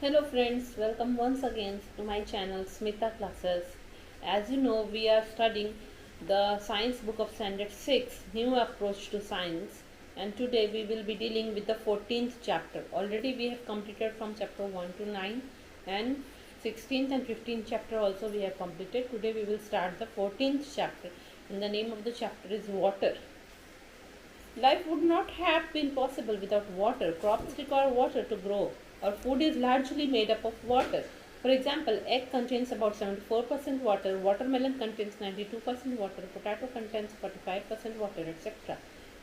Hello friends, welcome once again to my channel Smita Classes. As you know, we are studying the science book of standard 6, New Approach to Science, and today we will be dealing with the 14th chapter. Already we have completed from chapter 1 to 9 and 16th and 15th chapter also we have completed. Today we will start the 14th chapter and the name of the chapter is Water. Life would not have been possible without water. Crops require water to grow. Our food is largely made up of water. For example, egg contains about 74% water, watermelon contains 92% water, potato contains 45% water, etc.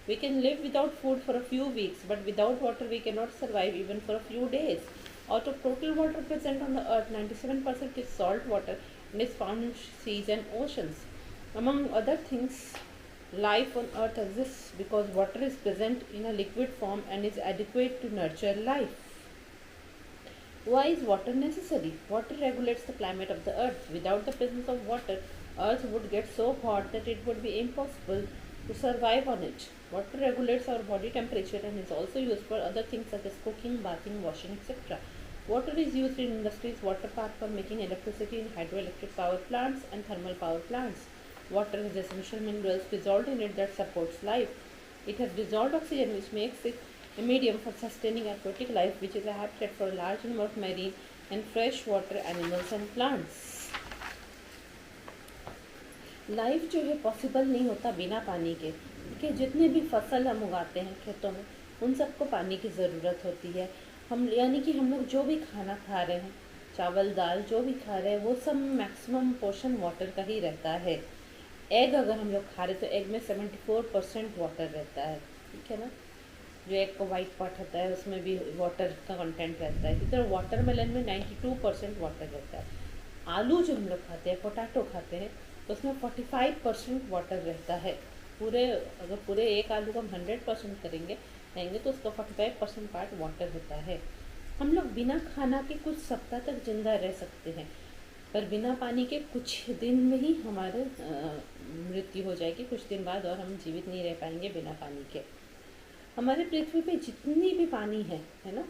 We can live without food for a few weeks, but without water we cannot survive even for a few days. Out of total water present on the earth, 97% is salt water and is found in seas and oceans. Among other things, life on earth exists because water is present in a liquid form and is adequate to nurture life. Why is water necessary? Water regulates the climate of the earth. Without the presence of water, earth would get so hot that it would be impossible to survive on it. Water regulates our body temperature and is also used for other things such as cooking, bathing, washing, etc. Water is used in industries, water park for making electricity in hydroelectric power plants and thermal power plants. Water has essential minerals dissolved in it that supports life. It has dissolved oxygen which makes it a medium for sustaining aquatic life, which is a habitat for a large number of marine and freshwater animals and plants. Life जो है possible नहीं होता बिना पानी के, कि जितने भी फसल हम उगाते हैं खेतों में उन सबको पानी की ज़रूरत होती है। हम यानी कि हम लोग जो भी खाना खा रहे हैं, चावल दाल जो भी खा रहे हैं, वो सब मैक्सिमम पोर्शन वाटर का ही रहता है। एग अगर हम लोग खा रहे तो एग में 74% वाटर रहता है, ठीक है ना। जो एग का वाइट पार्ट होता है उसमें भी वाटर का कंटेंट रहता है। इसी तरह वाटरमेलन में 92% वाटर रहता है। आलू जो हम लोग खाते हैं, पोटैटो खाते हैं, तो उसमें 45% वाटर रहता है। अगर पूरे एक आलू को हम 100% करेंगे तो उसका 45% पार्ट वाटर होता है। हम लोग बिना खाना के कुछ सप्ताह तक जिंदा रह सकते हैं, पर बिना पानी के कुछ दिन में ही हमारे मृत्यु हो जाएगी। कुछ दिन बाद और हम जीवित नहीं रह पाएंगे बिना पानी के। हमारे पृथ्वी पे जितनी भी पानी है ना,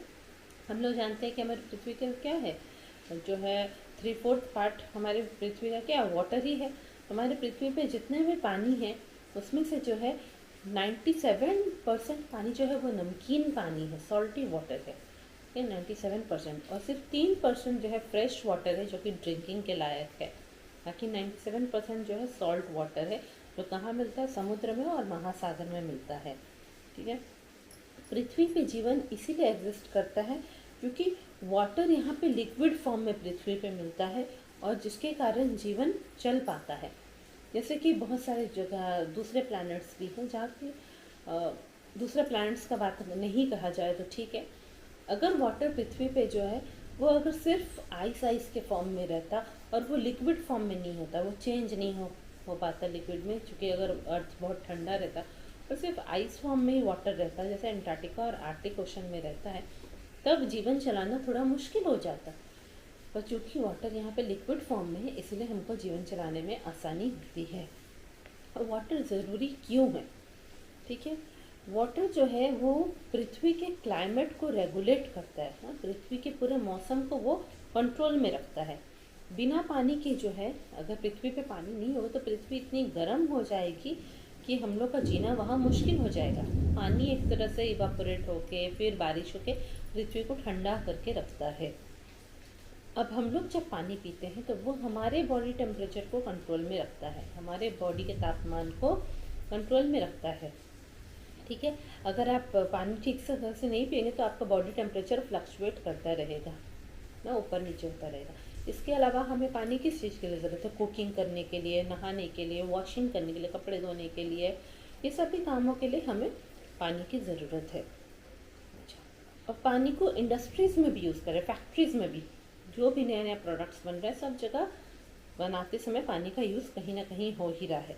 हम लोग जानते हैं कि हमारी पृथ्वी का क्या है, जो है 3/4 पार्ट हमारे पृथ्वी का क्या वाटर ही है। हमारे पृथ्वी पे जितने भी पानी है उसमें से जो है 97% पानी जो है वो नमकीन पानी है, सॉल्टी वाटर है, ये 97%। और सिर्फ 3% जो है फ्रेश वाटर है जो कि ड्रिंकिंग के लायक है। बाकी 97% जो है सॉल्ट वाटर है, जो कहाँ मिलता है, समुद्र में और महासागर में मिलता है, ठीक है। पृथ्वी पे जीवन इसीलिए एग्जिस्ट करता है क्योंकि वाटर यहाँ पे लिक्विड फॉर्म में पृथ्वी पे मिलता है और जिसके कारण जीवन चल पाता है। जैसे कि बहुत सारे जगह दूसरे प्लैनेट्स भी हैं जहाँ पे दूसरे प्लैनेट्स का बात नहीं कहा जाए तो ठीक है। अगर वाटर पृथ्वी पे जो है वो अगर सिर्फ आइस के फॉर्म में रहता और वो लिक्विड फॉर्म में नहीं होता, वो चेंज नहीं हो पाता लिक्विड में, क्योंकि अगर अर्थ बहुत ठंडा रहता और सिर्फ आइस फॉर्म में ही वाटर रहता है, जैसे अंटार्कटिका और आर्कटिक ओशन में रहता है, तब जीवन चलाना थोड़ा मुश्किल हो जाता। पर चूँकि वाटर यहाँ पे लिक्विड फॉर्म में है इसलिए हमको जीवन चलाने में आसानी होती है। और वाटर ज़रूरी क्यों है, ठीक है। वाटर जो है वो पृथ्वी के क्लाइमेट को रेगुलेट करता है, हाँ, पृथ्वी के पूरे मौसम को वो कंट्रोल में रखता है। बिना पानी के जो है, अगर पृथ्वी पे पानी नहीं होगा तो पृथ्वी इतनी गर्म हो जाएगी कि हम लोग का जीना वहाँ मुश्किल हो जाएगा। पानी एक तरह से इवापोरेट होके फिर बारिश होके पृथ्वी को ठंडा करके रखता है। अब हम लोग जब पानी पीते हैं तो वो हमारे बॉडी टेम्परेचर को कंट्रोल में रखता है, हमारे बॉडी के तापमान को कंट्रोल में रखता है, ठीक है। अगर आप पानी ठीक से नहीं पिएंगे तो आपका बॉडी टेम्परेचर फ्लक्चुएट करता रहेगा ना, ऊपर नीचे होता रहेगा। इसके अलावा हमें पानी किस चीज़ के लिए ज़रूरत है, कुकिंग करने के लिए, नहाने के लिए, वॉशिंग करने के लिए, कपड़े धोने के लिए, ये सभी कामों के लिए हमें पानी की ज़रूरत है। अच्छा, और पानी को इंडस्ट्रीज़ में भी यूज़ करें, फैक्ट्रीज़ में भी जो भी नए नए प्रोडक्ट्स बन रहे हैं सब जगह बनाते समय पानी का यूज़ कहीं ना कहीं हो ही रहा है।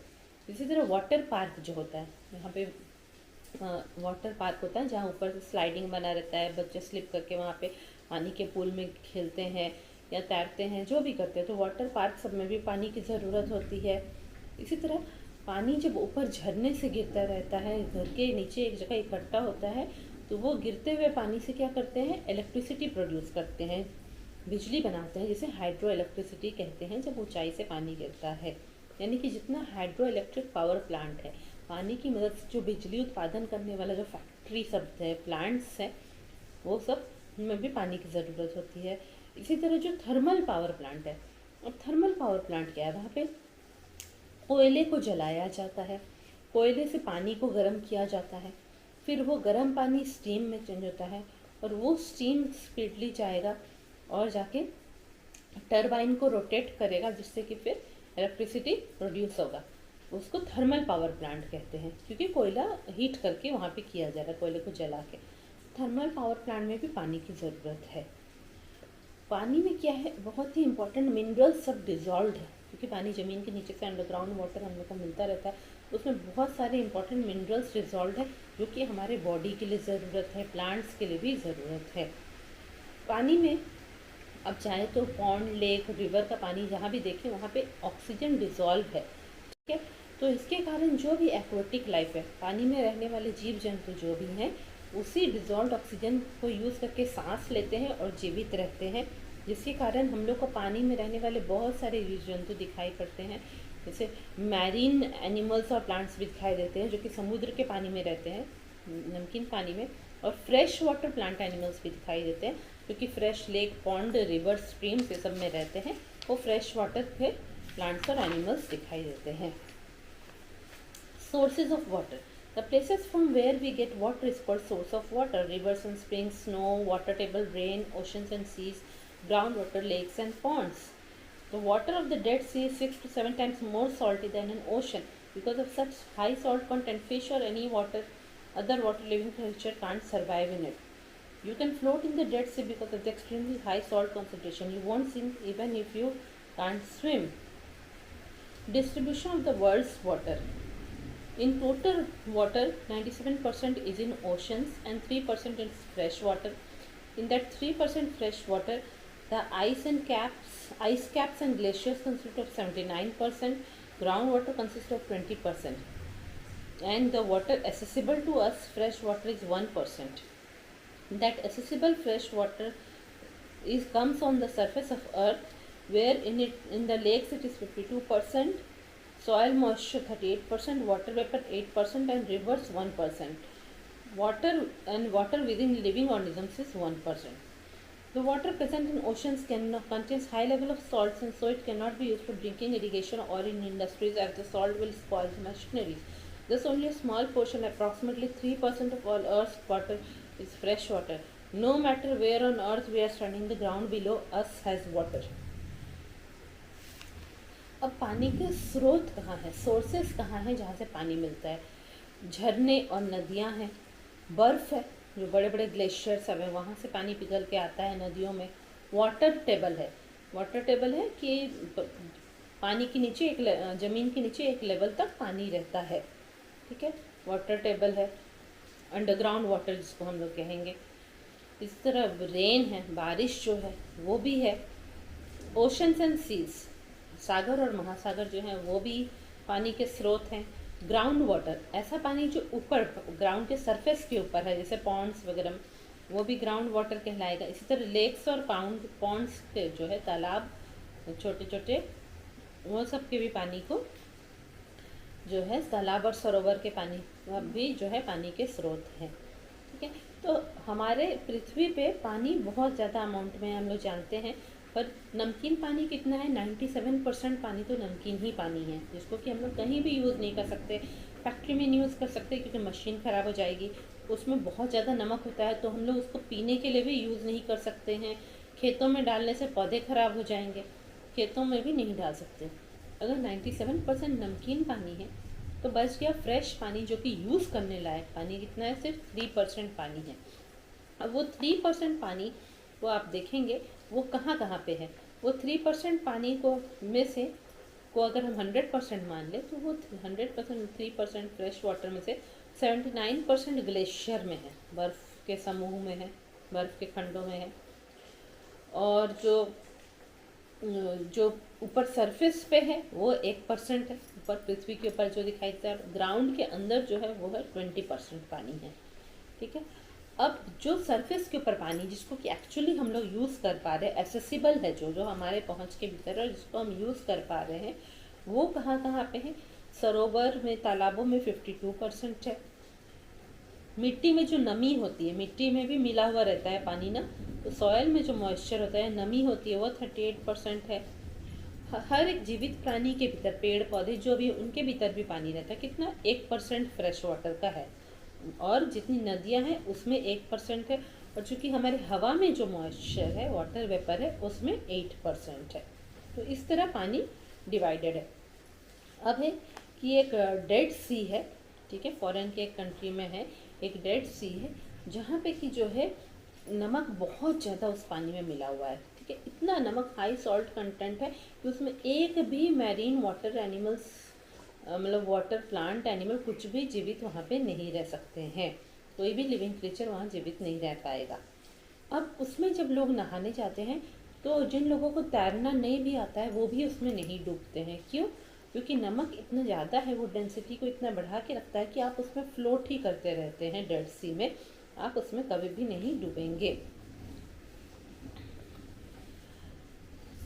इसी तरह वाटर पार्क जो होता है, यहाँ पे वाटर पार्क होता है जहाँ ऊपर से स्लाइडिंग बना रहता है, बच्चे स्लिप करके वहाँ पे पानी के पूल में खेलते हैं या तैरते हैं, जो भी करते हैं। तो वाटर पार्क सब में भी पानी की ज़रूरत होती है। इसी तरह पानी जब ऊपर झरने से गिरता रहता है, घर के नीचे एक जगह इकट्ठा होता है तो वो गिरते हुए पानी से क्या करते हैं, इलेक्ट्रिसिटी प्रोड्यूस करते हैं, बिजली बनाते हैं, जिसे हाइड्रो इलेक्ट्रिसिटी कहते हैं जब ऊंचाई से पानी गिरता है। यानी कि जितना हाइड्रो इलेक्ट्रिक पावर प्लांट है, पानी की मदद से जो बिजली उत्पादन करने वाला जो फैक्ट्री सब है, प्लांट्स हैं, वो सब में भी पानी की ज़रूरत होती है। इसी तरह जो थर्मल पावर प्लांट है, अब थर्मल पावर प्लांट क्या है, वहाँ पे कोयले को जलाया जाता है, कोयले से पानी को गर्म किया जाता है, फिर वो गर्म पानी स्टीम में चेंज होता है और वो स्टीम स्पीडली जाएगा और जाके टरबाइन को रोटेट करेगा, जिससे कि फिर इलेक्ट्रिसिटी प्रोड्यूस होगा। उसको थर्मल पावर प्लांट कहते हैं, क्योंकि कोयला हीट करके वहाँ पे किया जा रहा है, कोयले को जला के। थर्मल पावर प्लांट में भी पानी की ज़रूरत है। पानी में क्या है, बहुत ही इंपॉर्टेंट मिनरल्स सब डिजॉल्व है, क्योंकि पानी ज़मीन के नीचे से अंडरग्राउंड वाटर हम लोग को मिलता रहता है, उसमें बहुत सारे इंपॉर्टेंट मिनरल्स डिजॉल्व है, जो कि हमारे बॉडी के लिए ज़रूरत है, प्लांट्स के लिए भी ज़रूरत है। पानी में अब चाहे तो पॉन्ड, लेक, रिवर का पानी जहाँ भी देखें वहाँ पे ऑक्सीजन डिजॉल्व है, ठीक है। तो इसके कारण जो भी एक्वेटिक लाइफ है, पानी में रहने वाले जीव जंतु जो भी हैं, उसी डिजॉल्व ऑक्सीजन को यूज़ करके सांस लेते हैं और जीवित रहते हैं, जिसके कारण हम लोग को पानी में रहने वाले बहुत सारे जीव जंतु दिखाई पड़ते हैं। जैसे मैरीन एनिमल्स और प्लांट्स भी दिखाई देते हैं, जो कि समुद्र के पानी में रहते हैं, नमकीन पानी में। और फ्रेश वाटर प्लांट एनिमल्स भी दिखाई देते हैं, क्योंकि fresh lake, pond, river, streams ये सब में रहते हैं, वो फ्रेश वाटर पे प्लांट्स और एनिमल्स दिखाई देते हैं। Sources of water. The places from where we get water is called source of water. Rivers and springs, snow, water table, rain, oceans and seas, groundwater, lakes and ponds. The water of the Dead Sea is 6 to 7 times more salty than an ocean. Because of such high salt content, fish or any other water living creature can't survive in it. You can float in the Dead Sea because of the extremely high salt concentration. You won't sink even if you can't swim. Distribution of the world's water. In total water, 97% is in oceans and 3% is fresh water. In that 3% fresh water, the ice caps and glaciers consist of 79%, groundwater consists of 20%, and the water accessible to us, fresh water, is 1%. That accessible fresh water comes on the surface of earth, where in the lakes it is 52%, soil moisture 38%, water vapor 8%, and rivers 1%. Water within living organisms is 1%. The water present in oceans contains high level of salts, and so it cannot be used for drinking, irrigation, or in industries, as the salt will spoil the machineries. Thus, only a small portion, approximately 3% of all Earth's water, is fresh water. No matter where on Earth we are standing, the ground below us has water. अब पानी के स्रोत कहाँ हैं, sources कहाँ हैं जहाँ से पानी मिलता है? झरने और नदियाँ हैं, बर्फ़ है, जो बड़े बड़े ग्लेशियर सब हैं, वहाँ से पानी पिघल के आता है नदियों में। वाटर टेबल है, वाटर टेबल है कि पानी के नीचे ज़मीन के नीचे एक लेवल तक पानी रहता है, ठीक है, वाटर टेबल है। अंडरग्राउंड वाटर जिसको हम लोग कहेंगे। इस तरह रेन है, बारिश जो है वो भी है। ओशंस एंड सीज, सागर और महासागर जो हैं वो भी पानी के स्रोत हैं। ग्राउंड वाटर, ऐसा पानी जो ऊपर ग्राउंड के सरफेस के ऊपर है, जैसे पॉन्ड्स वगैरह, वो भी ग्राउंड वाटर कहलाएगा। इसी तरह लेक्स और पॉन्ड्स के जो है तालाब छोटे छोटे, वो सब के भी पानी को जो है तालाब और सरोवर के पानी भी जो है पानी के स्रोत हैं, ठीक है। तो हमारे पृथ्वी पे पानी बहुत ज़्यादा अमाउंट में हम लोग जानते हैं, पर नमकीन पानी कितना है? 97% पानी तो नमकीन ही पानी है, जिसको कि हम लोग कहीं भी यूज़ नहीं कर सकते, फैक्ट्री में नहीं यूज़ कर सकते क्योंकि मशीन ख़राब हो जाएगी। उसमें बहुत ज़्यादा नमक होता है, तो हम लोग उसको पीने के लिए भी यूज़ नहीं कर सकते हैं। खेतों में डालने से पौधे ख़राब हो जाएंगे, खेतों में भी नहीं डाल सकते। अगर 97% नमकीन पानी है तो बच गया फ्रेश पानी, जो कि यूज़ करने लायक पानी कितना है? सिर्फ 3% पानी है। अब वो 3% पानी वो आप देखेंगे वो कहाँ कहाँ पे है। वो 3% पानी को में से को अगर हम 100% मान ले तो वो 100% 3% फ्रेश वाटर में से 79% ग्लेशियर में है, बर्फ़ के समूह में है, बर्फ़ के खंडों में है। और जो ऊपर सरफेस पे है वो 1% है, ऊपर पृथ्वी के ऊपर जो दिखाई देता है। ग्राउंड के अंदर जो है वो है 20% पानी है, ठीक है। अब जो सरफेस के ऊपर पानी जिसको कि एक्चुअली हम लोग यूज़ कर पा रहे हैं, एसेसिबल है, जो जो हमारे पहुंच के भीतर है और जिसको हम यूज़ कर पा रहे हैं, वो कहाँ कहाँ पे है? सरोवर में, तालाबों में 52% है। मिट्टी में जो नमी होती है, मिट्टी में भी मिला हुआ रहता है पानी ना, तो सॉयल में जो मॉइस्चर होता है, नमी होती है, वो 38% है। हर एक जीवित प्राणी के भीतर, पेड़ पौधे जो भी, उनके भीतर भी पानी रहता है। कितना? 1% फ्रेश वाटर का है। और जितनी नदियां हैं उसमें 1% है। और चूंकि हमारे हवा में जो मॉइस्चर है, वाटर वेपर है, उसमें 8% है। तो इस तरह पानी डिवाइडेड है। अब है कि एक डेड सी है, ठीक है, फॉरेन के एक कंट्री में है, एक डेड सी है जहाँ पे कि जो है नमक बहुत ज़्यादा उस पानी में मिला हुआ है, ठीक है। इतना नमक, हाई सॉल्ट कंटेंट है कि उसमें एक भी मैरीन वाटर एनिमल्स, मतलब वाटर प्लांट एनिमल, कुछ भी जीवित वहाँ पे नहीं रह सकते हैं। कोई भी लिविंग क्रिएचर वहाँ जीवित नहीं रह पाएगा। अब उसमें जब लोग नहाने जाते हैं तो जिन लोगों को तैरना नहीं भी आता है वो भी उसमें नहीं डूबते हैं। क्यों? क्योंकि नमक इतना ज़्यादा है, वो डेंसिटी को इतना बढ़ा के रखता है कि आप उसमें फ्लोट ही करते रहते हैं। डेड सी में आप उसमें कभी भी नहीं डूबेंगे।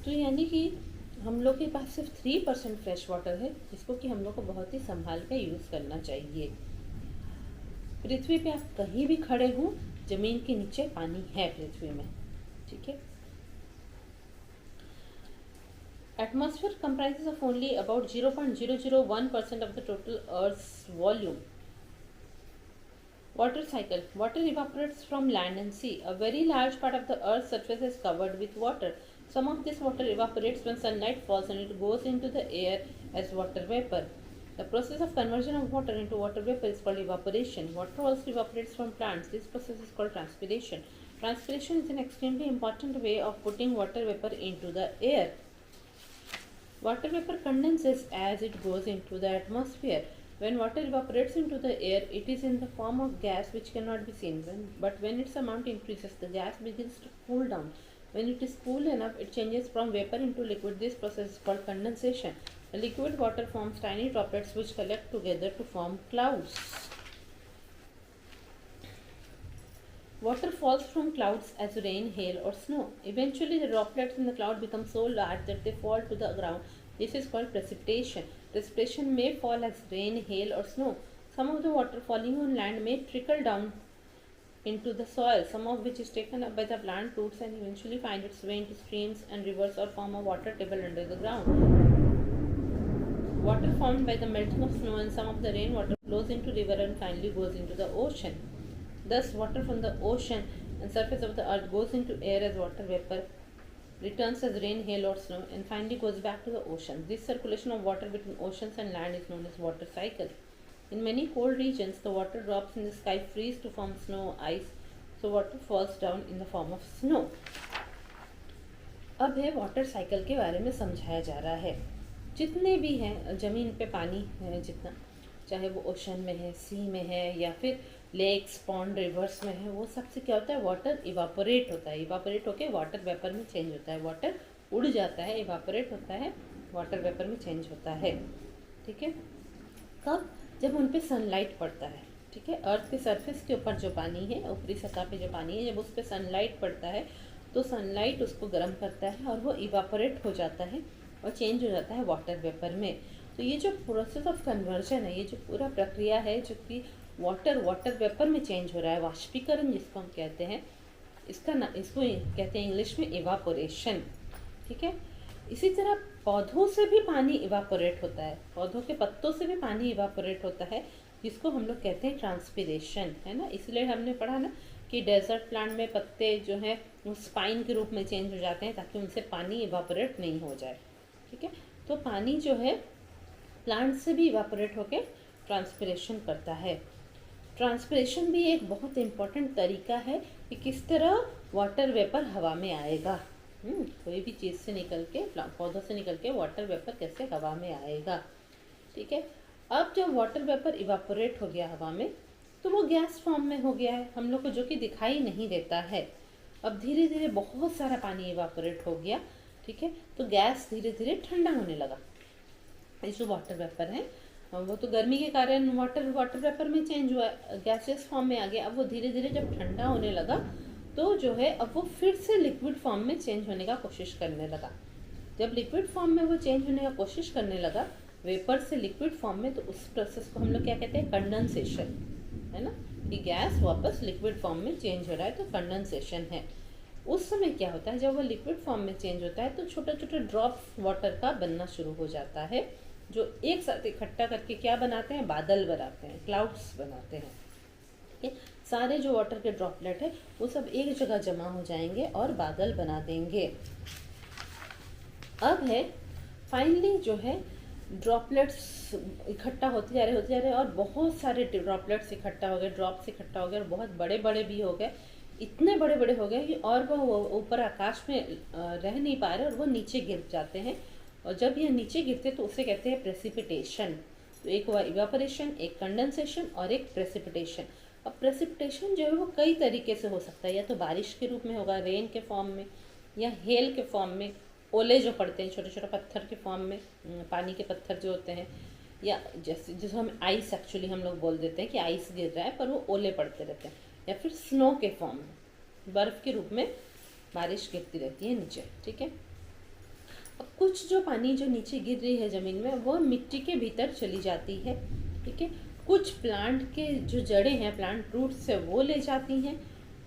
तो यानी कि हम लोग के पास सिर्फ 3% फ्रेश वाटर है, जिसको कि हम लोग को बहुत ही संभाल कर यूज़ करना चाहिए। पृथ्वी पे आप कहीं भी खड़े हों, ज़मीन के नीचे पानी है पृथ्वी में, ठीक है। Atmosphere comprises of only about 0.001% of the total Earth's volume. Water cycle. Water evaporates from land and sea. A very large part of the Earth's surface is covered with water. Some of this water evaporates when sunlight falls and it goes into the air as water vapor. The process of conversion of water into water vapor is called evaporation. Water also evaporates from plants. This process is called transpiration. Transpiration is an extremely important way of putting water vapor into the air. Water vapor condenses as it goes into the atmosphere. When water evaporates into the air, it is in the form of gas which cannot be seen. But when its amount increases, the gas begins to cool down. When it is cool enough, it changes from vapor into liquid. This process is called condensation. The liquid water forms tiny droplets which collect together to form clouds. Water falls from clouds as rain, hail, or snow. Eventually, the droplets in the cloud become so large that they fall to the ground. This is called precipitation. Precipitation may fall as rain, hail, or snow. Some of the water falling on land may trickle down into the soil, some of which is taken up by the plant roots and eventually find its way into streams and rivers or form a water table under the ground. Water formed by the melting of snow and some of the rainwater flows into river and finally goes into the ocean. Thus, water from the ocean and surface of the earth goes into air as water vapor, returns as rain, hail, or snow, and finally goes back to the ocean. This circulation of water between oceans and land is known as water cycle. In many cold regions, the water drops in the sky freeze to form snow, ice, so water falls down in the form of snow. अब है water cycle के बारे में समझाया जा रहा है। जितने भी हैं ज़मीन पे पानी है, जितना चाहे वो ओशन में है, सी में है, या फिर लेक्स, पॉन्ड, रिवर्स में है, वो सबसे क्या होता है? वाटर इवापोरेट होता है। इवापोरेट होकर वाटर वेपर में चेंज होता है। वाटर उड़ जाता है, इवापोरेट होता है, वाटर वेपर में चेंज होता है, ठीक है। कब? जब उन पे सनलाइट पड़ता है, ठीक है। अर्थ के सरफेस के ऊपर जो पानी है, ऊपरी सतह पे जो पानी है, जब उस पर सनलाइट पड़ता है तो सनलाइट उसको गर्म करता है और वो इवापोरेट हो जाता है और चेंज हो जाता है वाटर वेपर में। तो ये जो प्रोसेस ऑफ कन्वर्जन है, ये जो पूरा प्रक्रिया है, जो कि वाटर वेपर में चेंज हो रहा है, वाष्पीकरण जिसको हम कहते हैं, इसको कहते हैं इंग्लिश में इवापोरेशन, ठीक है। इसी तरह पौधों से भी पानी इवापोरेट होता है, पौधों के पत्तों से भी पानी इवापोरेट होता है, जिसको हम लोग कहते हैं ट्रांसपीरेशन, है ना। इसलिए हमने पढ़ा ना कि डेजर्ट प्लांट में पत्ते जो हैं वो स्पाइन के रूप में चेंज हो जाते हैं ताकि उनसे पानी इवापोरेट नहीं हो जाए, ठीक है। तो पानी जो है प्लांट से भी इवापोरेट होकर ट्रांसपीरेशन करता है। ट्रांसपीरेशन भी एक बहुत इम्पॉर्टेंट तरीका है कि किस तरह वाटर वेपर हवा में आएगा। कोई भी चीज़ से निकल के, पौधों से निकल के वाटर वेपर कैसे हवा में आएगा, ठीक है। अब जब वाटर वेपर इवापोरेट हो गया हवा में तो वो गैस फॉर्म में हो गया है हम लोग को, जो कि दिखाई नहीं देता है। अब धीरे धीरे बहुत सारा पानी इवापोरेट हो गया, ठीक है। तो गैस धीरे धीरे ठंडा होने लगा। ये जो वाटर वेपर है वो तो गर्मी के कारण वाटर वाटर वेपर में चेंज हुआ, गैसेस फॉर्म में आ गया। अब वो धीरे धीरे जब ठंडा होने लगा तो जो है अब वो फिर से लिक्विड फॉर्म में चेंज होने का कोशिश करने लगा। जब लिक्विड फॉर्म में वो चेंज होने का कोशिश करने लगा वेपर से लिक्विड फॉर्म में, तो उस प्रोसेस को हम लोग क्या कहते हैं, कंडेंसेशन, है ना, कि गैस वापस लिक्विड फॉर्म में चेंज हो रहा है, तो कंडेंसेशन है। उस समय क्या होता है, जब वो लिक्विड फॉर्म में चेंज होता है तो छोटे छोटे ड्रॉप्स वाटर का बनना शुरू हो जाता है, जो एक साथ इकट्ठा करके क्या बनाते हैं, बादल बनाते हैं, क्लाउड्स बनाते हैं। ठीक है, सारे जो वाटर के ड्रॉपलेट है वो सब एक जगह जमा हो जाएंगे और बादल बना देंगे। अब है फाइनली जो है ड्रॉपलेट्स इकट्ठा होते जा रहे और बहुत सारे ड्रॉपलेट्स इकट्ठा हो गए, ड्रॉप्स इकट्ठा हो गए और बहुत बड़े बड़े भी हो गए, इतने बड़े बड़े हो गए कि और वो ऊपर आकाश में रह नहीं पा रहे और वो नीचे गिर जाते हैं। और जब ये नीचे गिरते तो उसे कहते हैं प्रेसिपिटेशन। तो एक हुआ इवापोरेशन, एक कंडेंसेशन और एक प्रेसिपिटेशन। अब प्रेसिपिटेशन जो है वो कई तरीके से हो सकता है, या तो बारिश के रूप में होगा, रेन के फॉर्म में, या हेल के फॉर्म में, ओले जो पड़ते हैं छोटे छोटे पत्थर के फॉर्म में, पानी के पत्थर जो होते हैं, या जैसे जिसको हम आइस एक्चुअली हम लोग बोल देते हैं कि आइस गिर रहा है पर वो ओले पड़ते रहते हैं, या फिर स्नो के फॉर्म में, बर्फ़ के रूप में बारिश गिरती रहती है नीचे। ठीक है, अब कुछ जो पानी जो नीचे गिर रही है ज़मीन में वो मिट्टी के भीतर चली जाती है। ठीक है, कुछ प्लांट के जो जड़ें हैं, प्लांट रूट्स से वो ले जाती हैं,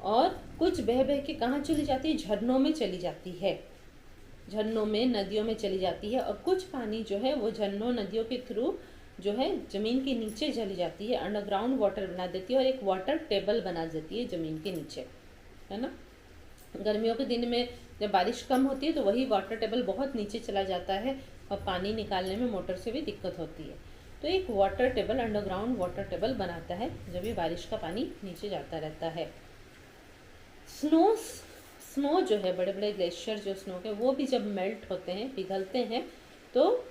और कुछ बह बह के कहाँ चली जाती है, झरनों में चली जाती है, झरनों में, नदियों में चली जाती है। और कुछ पानी जो है वो झरनों नदियों के थ्रू जो है ज़मीन के नीचे चली जाती है, अंडरग्राउंड वाटर बना देती है और एक वाटर टेबल बना देती है ज़मीन के नीचे, है ना। गर्मियों के दिन में जब बारिश कम होती है तो वही वाटर टेबल बहुत नीचे चला जाता है और पानी निकालने में मोटर से भी दिक्कत होती है। तो एक water table, underground water table बनाता है जब ये बारिश का पानी नीचे जाता रहता है। स्नो जो है, बड़े बड़े ग्लेशियर जो स्नो के, वो भी जब मेल्ट होते हैं, पिघलते हैं, तो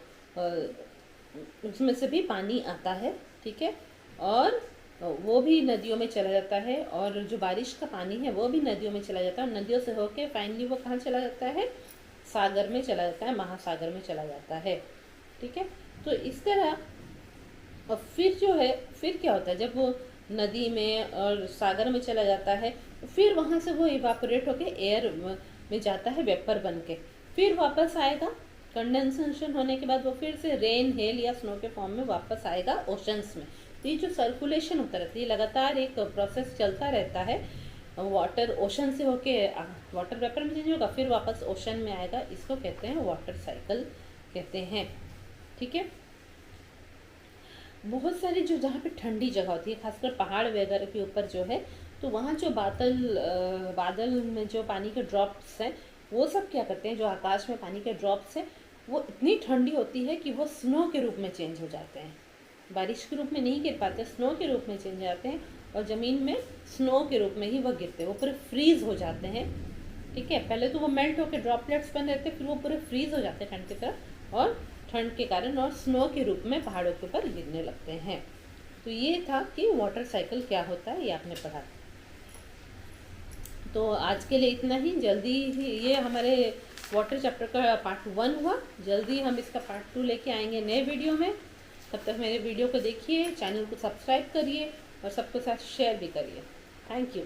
उसमें से भी पानी आता है। ठीक है, और वो भी नदियों में चला जाता है, और जो बारिश का पानी है वो भी नदियों में चला जाता है, और नदियों से होके फाइनली वो कहाँ चला जाता है, सागर में चला जाता है, महासागर में चला जाता है। ठीक है, तो इस तरह। और फिर जो है, फिर क्या होता है, जब वो नदी में और सागर में चला जाता है, फिर वहाँ से वो इवापोरेट होके एयर में जाता है वेपर बन के, फिर वापस आएगा कंडेंसेशन होने के बाद, वो फिर से रेन, हेल या स्नो के फॉर्म में वापस आएगा ओशंस में। तो ये जो सर्कुलेशन होता रहता है, ये लगातार एक प्रोसेस चलता रहता है। वाटर ओशन से होके वाटर वेपर में चेंज होगा, फिर वापस ओशन में आएगा, इसको कहते हैं वाटर साइकिल कहते हैं। ठीक है, बहुत सारी जो जहाँ पे ठंडी जगह होती है, खासकर पहाड़ वगैरह के ऊपर जो है, तो वहाँ जो बादल में जो पानी के ड्रॉप्स हैं वो सब क्या करते हैं, जो आकाश में पानी के ड्रॉप्स हैं वो इतनी ठंडी होती है कि वो स्नो के रूप में चेंज हो जाते हैं। बारिश के रूप में नहीं गिर पाते, स्नो के रूप में चेंज जाते हैं, और ज़मीन में स्नो के रूप में ही वो गिरते हैं, वो पूरे फ्रीज़ हो जाते हैं। ठीक है, पहले तो वो मेल्ट होकर ड्रॉपलेट्स बन रहते हैं, फिर वो पूरे फ्रीज़ हो जाते हैं ठंड की तरफ, और ठंड के कारण और स्नो के रूप में पहाड़ों के ऊपर गिरने लगते हैं। तो ये था कि वाटर साइकिल क्या होता है, ये आपने पढ़ा। तो आज के लिए इतना ही। जल्दी ही ये हमारे वाटर चैप्टर का पार्ट 1 हुआ, जल्दी हम इसका पार्ट 2 लेके आएंगे नए वीडियो में। तब तक मेरे वीडियो को देखिए, चैनल को सब्सक्राइब करिए और सबके साथ शेयर भी करिए। Thank you.